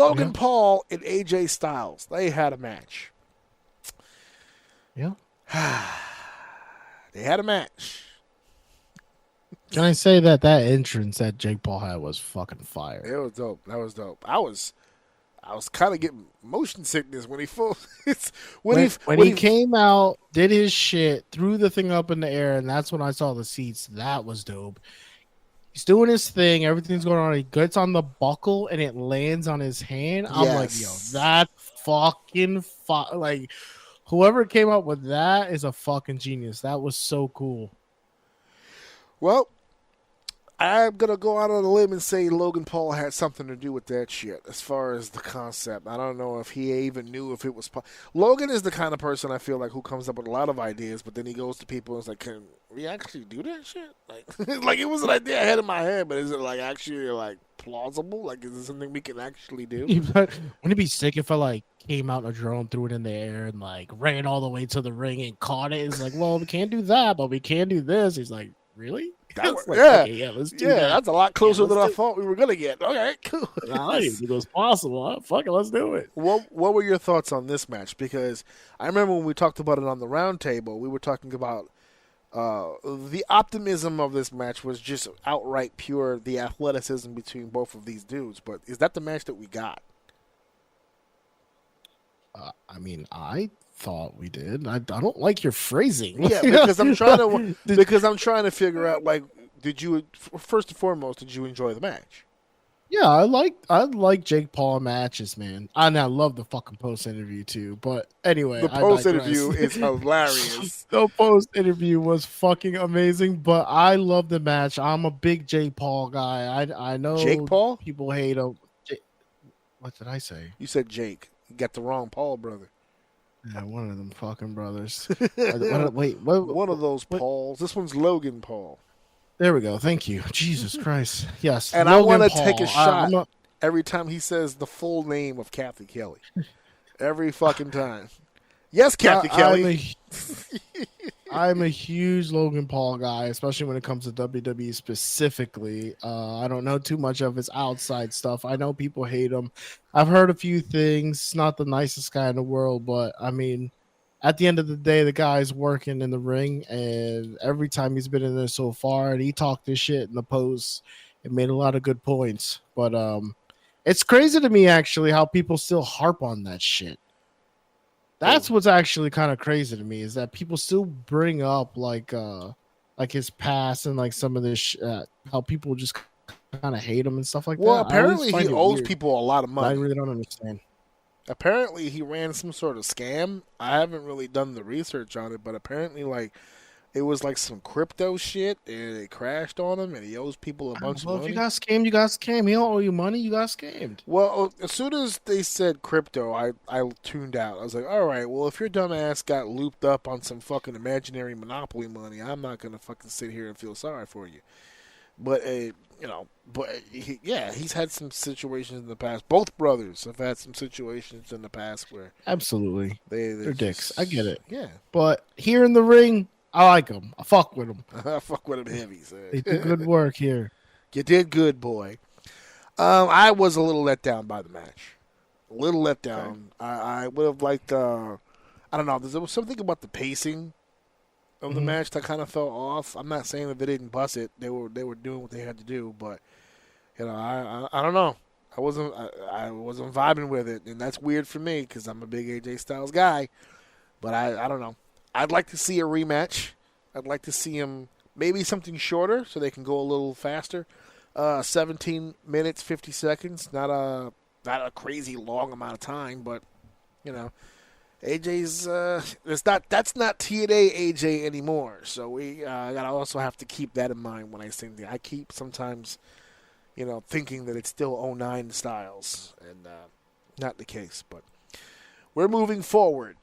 Logan Paul and AJ Styles, they had a match. Yeah. They had a match. Can I say that entrance that Jake Paul had was fucking fire? It was dope. That was dope. I was kind of getting motion sickness when he when he came out, did his shit, threw the thing up in the air, and that's when I saw the seats. That was dope. He's doing his thing. Everything's going on. He gets on the buckle, and it lands on his hand. I'm like, yo, that fucking like, whoever came up with that is a fucking genius. That was so cool. Well, I'm going to go out on a limb and say Logan Paul had something to do with that shit as far as the concept. I don't know if he even knew if it was Logan is the kind of person I feel like who comes up with a lot of ideas, but then he goes to people and is like, can we actually do that shit? Like, like it was an idea I had in my head, but is it like actually like plausible? Like, is it something we can actually do? Wouldn't it be sick if I like came out in a drone, threw it in the air, and like ran all the way to the ring and caught it? It's like, well, we can't do that, but we can do this. He's like, really? Like, okay, let's do that. That's a lot closer than I thought we were gonna get. Okay, cool. I didn't think it was possible. Fuck it, let's do it. What were your thoughts on this match? Because I remember when we talked about it on the round table, we were talking about the optimism of this match was just outright pure the athleticism between both of these dudes. But is that the match that we got? I mean, I thought we did. I don't like your phrasing. Yeah, because I'm trying to figure out, like, did you first and foremost, did you enjoy the match? Yeah, I like Jake Paul matches, man. And I love the fucking post interview too. But anyway, the post interview is hilarious. The post interview was fucking amazing. But I love the match. I'm a big Jake Paul guy. I know Jake Paul. People hate him. What did I say? You said Jake. You got the wrong Paul brother. Yeah, one of them fucking brothers. One of those Pauls. This one's Logan Paul. There we go. Thank you. Jesus Christ. Yes. And Logan I want to take a shot every time he says the full name of Kathy Kelly. Every fucking time. Yes, Kathy Kelly. I'm a huge Logan Paul guy, especially when it comes to WWE specifically. I don't know too much of his outside stuff. I know people hate him. I've heard a few things. Not the nicest guy in the world, but I mean, at the end of the day, the guy's working in the ring, and every time he's been in there so far, and he talked his shit in the post, it made a lot of good points. But it's crazy to me, actually, how people still harp on that shit. That's what's actually kind of crazy to me, is that people still bring up like his past and like some of this how people just kind of hate him and stuff like that. Well, apparently he owes people a lot of money. I really don't understand. Apparently he ran some sort of scam. I haven't really done the research on it, but apparently like it was like some crypto shit and it crashed on him and he owes people a bunch of money. If you got scammed, you got scammed. He don't owe you money, you got scammed. Well, as soon as they said crypto, I tuned out. I was like, all right, well, if your dumb ass got looped up on some fucking imaginary Monopoly money, I'm not going to fucking sit here and feel sorry for you. But, he's had some situations in the past. Both brothers have had some situations in the past where... Absolutely. They're dicks. I get it. Yeah. But here in the ring... I like him. I fuck with him. I fuck with him heavy. So. They did good work here. You did good, boy. I was a little let down by the match. A little let down. Okay. I would have liked, I don't know, there was something about the pacing of the match that kind of fell off. I'm not saying that they didn't bust it. They were doing what they had to do, but, you know, I don't know. I wasn't vibing with it, and that's weird for me because I'm a big AJ Styles guy, but I don't know. I'd like to see a rematch. I'd like to see him maybe something shorter so they can go a little faster. 17 minutes, 50 seconds. Not a crazy long amount of time, but you know, AJ's that's not TNA AJ anymore. So we gotta also have to keep that in mind when I say that. I keep sometimes, you know, thinking that it's still 09 Styles and not the case, but. We're moving forward.